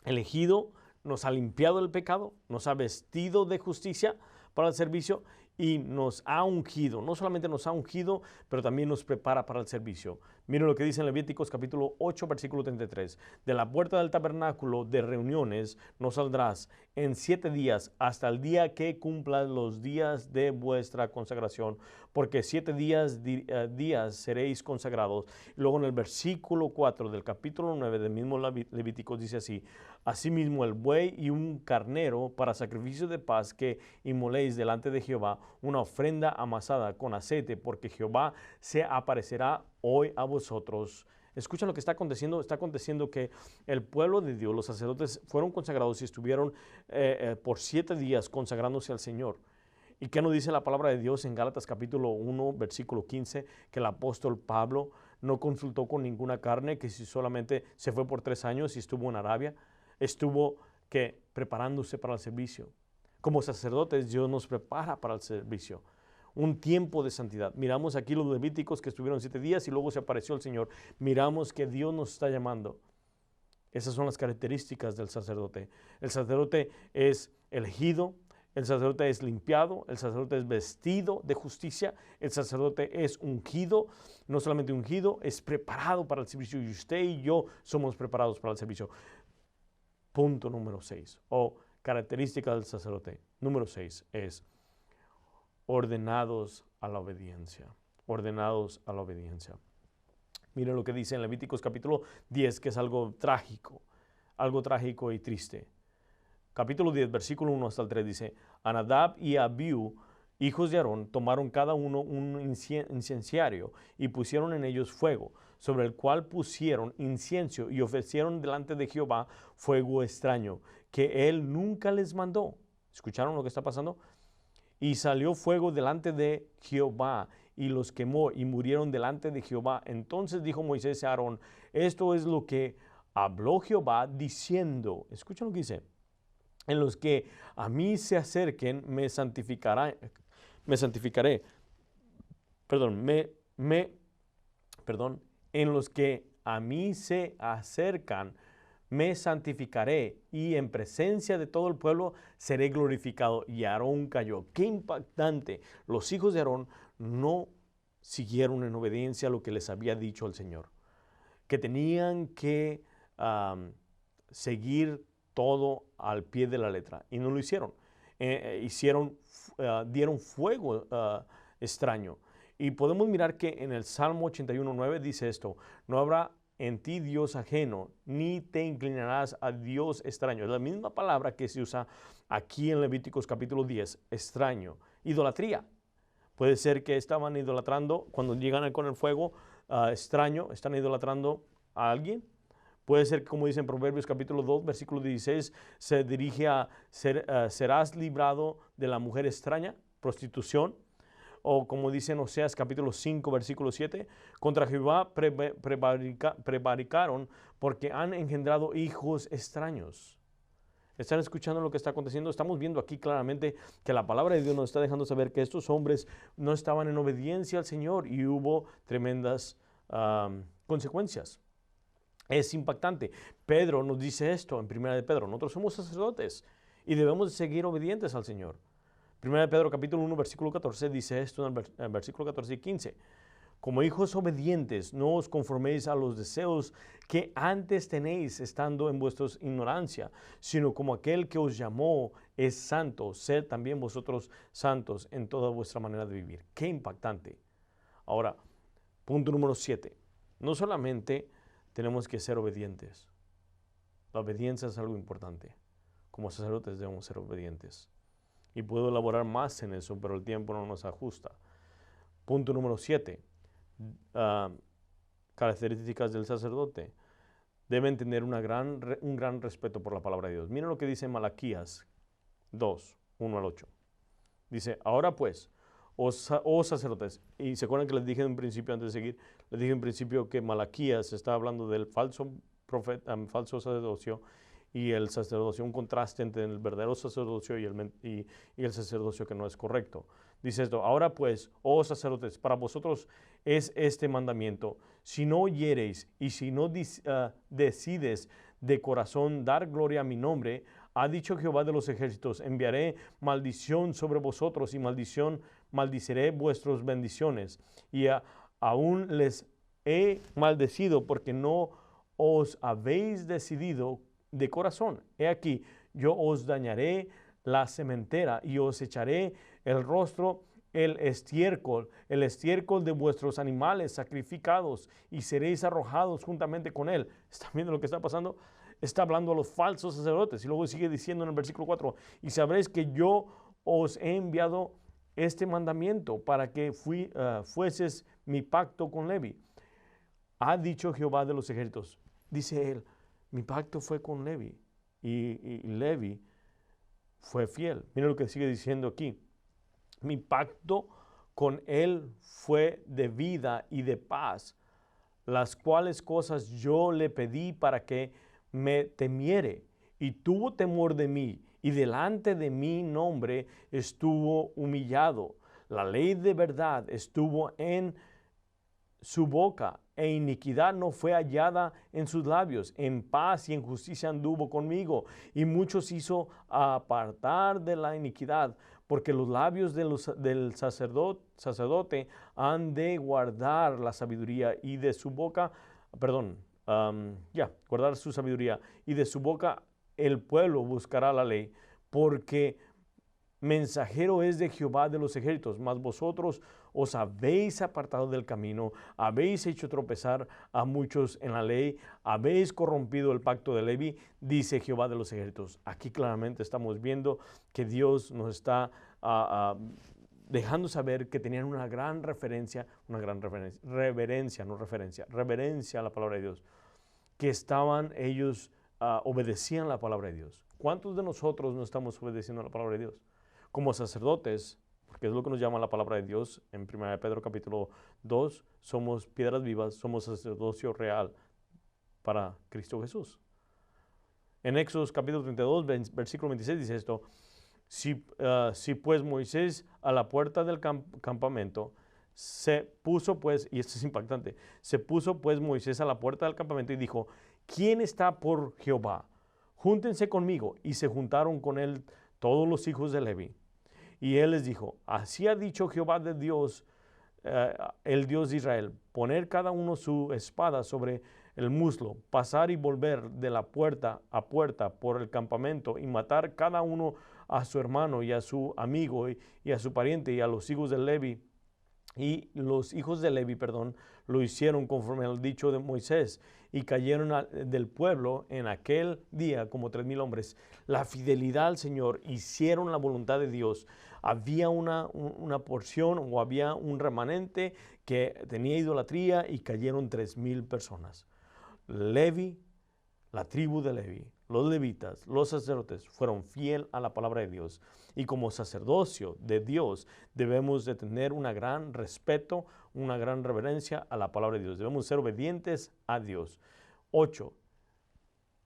elegido, nos ha limpiado del pecado, nos ha vestido de justicia para el servicio y nos ha ungido. No solamente nos ha ungido, pero también nos prepara para el servicio. Miren lo que dice en Levíticos capítulo 8, versículo 33. De la puerta del tabernáculo de reuniones no saldrás en 7 días hasta el día que cumplas los días de vuestra consagración, porque 7 días seréis consagrados. Y luego en el versículo 4 del capítulo 9 del mismo Levíticos dice así: asimismo el buey y un carnero para sacrificio de paz que inmoléis delante de Jehová, una ofrenda amasada con aceite, porque Jehová se aparecerá hoy a vosotros. Escucha lo que está aconteciendo. Está aconteciendo que el pueblo de Dios, los sacerdotes, fueron consagrados y estuvieron por 7 días consagrándose al Señor. ¿Y qué nos dice la palabra de Dios en Gálatas capítulo 1, versículo 15? Que el apóstol Pablo no consultó con ninguna carne, que si solamente se fue por 3 años y estuvo en Arabia, estuvo preparándose para el servicio. Como sacerdotes, Dios nos prepara para el servicio. Un tiempo de santidad. Miramos aquí los levíticos que estuvieron 7 días y luego se apareció el Señor. Miramos que Dios nos está llamando. Esas son las características del sacerdote. El sacerdote es elegido, el sacerdote es limpiado, el sacerdote es vestido de justicia, el sacerdote es ungido, no solamente ungido, es preparado para el servicio, y usted y yo somos preparados para el servicio. Punto número 6, o característica del sacerdote número 6 es ordenados a la obediencia. Ordenados a la obediencia. Miren lo que dice en Levíticos capítulo 10, que es algo trágico y triste. Capítulo 10, versículo 1 hasta el 3 dice: a Nadab y a Abiú hijos de Aarón tomaron cada uno un incenciario y pusieron en ellos fuego, sobre el cual pusieron incienso y ofrecieron delante de Jehová fuego extraño, que él nunca les mandó. ¿Escucharon lo que está pasando? Y salió fuego delante de Jehová y los quemó y murieron delante de Jehová. Entonces dijo Moisés a Aarón, esto es lo que habló Jehová diciendo. Escuchen lo que dice. En los que a mí se acerquen me santificaré. Perdón, en los que a mí se acercan me santificaré y en presencia de todo el pueblo seré glorificado. Y Aarón cayó. Qué impactante. Los hijos de Aarón no siguieron en obediencia a lo que les había dicho el Señor, que tenían que seguir todo al pie de la letra, y no lo hicieron. Dieron fuego extraño. Y podemos mirar que en el Salmo 81:9 dice esto: no habrá en ti Dios ajeno, ni te inclinarás a Dios extraño. Es la misma palabra que se usa aquí en Levíticos capítulo 10, extraño, idolatría. Puede ser que estaban idolatrando, cuando llegan con el fuego extraño, están idolatrando a alguien. Puede ser que, como dice en Proverbios capítulo 2, versículo 16, se dirige a serás librado de la mujer extraña, prostitución. O como dice en Oseas capítulo 5, versículo 7, contra Jehová prevaricaron porque han engendrado hijos extraños. ¿Están escuchando lo que está aconteciendo? Estamos viendo aquí claramente que la palabra de Dios nos está dejando saber que estos hombres no estaban en obediencia al Señor y hubo tremendas consecuencias. Es impactante. Pedro nos dice esto en 1 de Pedro. Nosotros somos sacerdotes y debemos de seguir obedientes al Señor. 1 de Pedro capítulo 1 versículo 14 dice esto en el versículo 14 y 15. Como hijos obedientes, no os conforméis a los deseos que antes tenéis estando en vuestra ignorancia, sino como aquel que os llamó es santo, sed también vosotros santos en toda vuestra manera de vivir. Qué impactante. Ahora, punto número 7. No solamente tenemos que ser obedientes. La obediencia es algo importante. Como sacerdotes debemos ser obedientes. Y puedo elaborar más en eso, pero el tiempo no nos ajusta. Punto número 7. Características del sacerdote. Deben tener un gran respeto por la palabra de Dios. Miren lo que dice Malaquías 2, 1 al 8. Dice, ahora pues, oh sacerdotes, y se acuerdan que les dije en principio, antes de seguir, les dije en principio que Malaquías está hablando del falso profeta, falso sacerdocio, y el sacerdocio, un contraste entre el verdadero sacerdocio y el sacerdocio que no es correcto. Dice esto, ahora pues, oh sacerdotes, para vosotros es este mandamiento: si no oyereis y si no decides de corazón dar gloria a mi nombre, ha dicho Jehová de los ejércitos, enviaré maldición sobre vosotros y maldiceré vuestras bendiciones. Y aún les he maldecido porque no os habéis decidido de corazón. He aquí, yo os dañaré la sementera y os echaré el rostro, el estiércol de vuestros animales sacrificados, y seréis arrojados juntamente con él. ¿Están viendo lo que está pasando? Está hablando a los falsos sacerdotes. Y luego sigue diciendo en el versículo 4, y sabréis que yo os he enviado este mandamiento para que fueses mi pacto con Levi. Ha dicho Jehová de los ejércitos. Dice él, mi pacto fue con Levi, y Levi fue fiel. Mira lo que sigue diciendo aquí. Mi pacto con él fue de vida y de paz, las cuales cosas yo le pedí para que me temiere, y tuvo temor de mí, y delante de mi nombre estuvo humillado. La ley de verdad estuvo en su boca, e iniquidad no fue hallada en sus labios. En paz y en justicia anduvo conmigo, y muchos hizo apartar de la iniquidad, porque los labios del sacerdote han de guardar la sabiduría, y de su boca, guardar su sabiduría, y de su boca el pueblo buscará la ley, porque mensajero es de Jehová de los ejércitos. Mas vosotros os habéis apartado del camino, habéis hecho tropezar a muchos en la ley, habéis corrompido el pacto de Levi, dice Jehová de los ejércitos. Aquí claramente estamos viendo que Dios nos está dejando saber que tenían una gran reverencia, reverencia a la palabra de Dios, que estaban ellos, obedecían la palabra de Dios. ¿Cuántos de nosotros no estamos obedeciendo la palabra de Dios? Como sacerdotes, porque es lo que nos llama la palabra de Dios, en 1 Pedro capítulo 2, somos piedras vivas, somos sacerdocio real para Cristo Jesús. En Éxodo capítulo 32, versículo 26 dice esto: si pues Moisés a la puerta del campamento se puso pues, y esto es impactante, se puso pues Moisés a la puerta del campamento y dijo: ¿quién está por Jehová? Júntense conmigo. Y se juntaron con él todos los hijos de Levi. Y él les dijo: así ha dicho Jehová de Dios, el Dios de Israel, poner cada uno su espada sobre el muslo, pasar y volver de la puerta a puerta por el campamento y matar cada uno a su hermano y a su amigo y a su pariente y a los hijos de Levi. Y los hijos de Levi, lo hicieron conforme al dicho de Moisés y cayeron del pueblo en aquel día como 3,000 hombres. La fidelidad al Señor, hicieron la voluntad de Dios. Había una porción o había un remanente que tenía idolatría y cayeron 3,000 personas. Levi, la tribu de Levi, los levitas, los sacerdotes fueron fieles a la palabra de Dios. Y como sacerdocio de Dios debemos de tener un gran respeto, una gran reverencia a la palabra de Dios. Debemos ser obedientes a Dios. 8.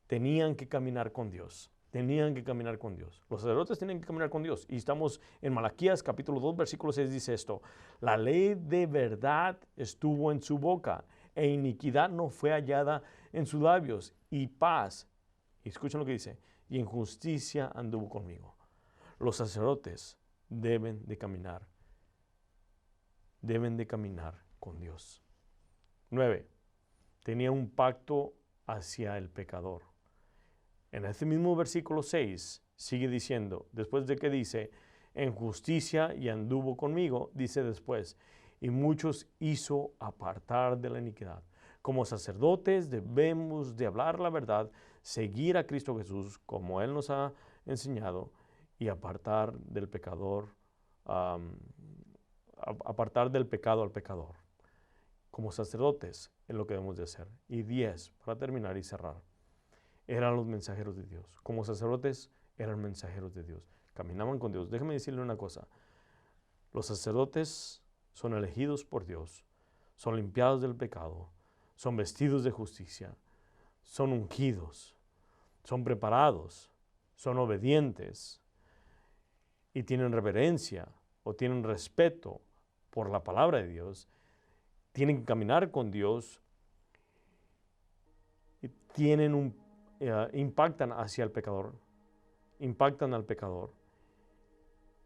Tenían que caminar con Dios. Tenían que caminar con Dios. Los sacerdotes tienen que caminar con Dios. Y estamos en Malaquías capítulo 2, versículo 6 dice esto: la ley de verdad estuvo en su boca, e iniquidad no fue hallada en sus labios, y paz, y escuchen lo que dice, y en justicia anduvo conmigo. Los sacerdotes deben de caminar con Dios. 9. Tenía un pacto hacia el pecador. En ese mismo versículo 6 sigue diciendo, después de que dice, en justicia y anduvo conmigo, dice después, y muchos hizo apartar de la iniquidad. Como sacerdotes debemos de hablar la verdad, seguir a Cristo Jesús como Él nos ha enseñado y apartar del pecador, apartar del pecado al pecador. Como sacerdotes es lo que debemos de hacer. Y 10, para terminar y cerrar, eran los mensajeros de Dios. Como sacerdotes eran mensajeros de Dios. Caminaban con Dios. Déjeme decirle una cosa. Los sacerdotes son elegidos por Dios, son limpiados del pecado, son vestidos de justicia, son ungidos, son preparados, son obedientes y tienen reverencia o tienen respeto por la palabra de Dios, tienen que caminar con Dios y impactan hacia el pecador, impactan al pecador.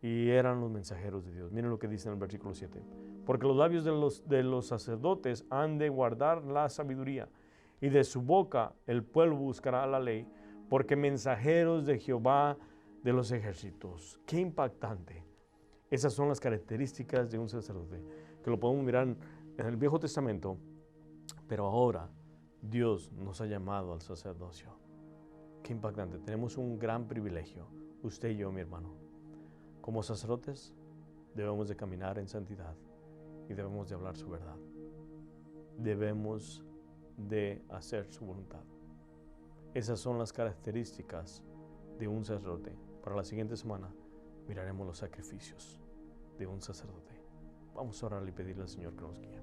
Y eran los mensajeros de Dios. Miren lo que dice en el versículo 7. Porque los labios de los sacerdotes han de guardar la sabiduría, y de su boca el pueblo buscará la ley, porque mensajeros de Jehová de los ejércitos. ¡Qué impactante! Esas son las características de un sacerdote, que lo podemos mirar en el Viejo Testamento, pero ahora Dios nos ha llamado al sacerdocio. ¡Qué impactante! Tenemos un gran privilegio, usted y yo, mi hermano. Como sacerdotes debemos de caminar en santidad y debemos de hablar su verdad. Debemos de hacer su voluntad. Esas son las características de un sacerdote. Para la siguiente semana miraremos los sacrificios de un sacerdote. Vamos a orar y pedirle al Señor que nos guíe.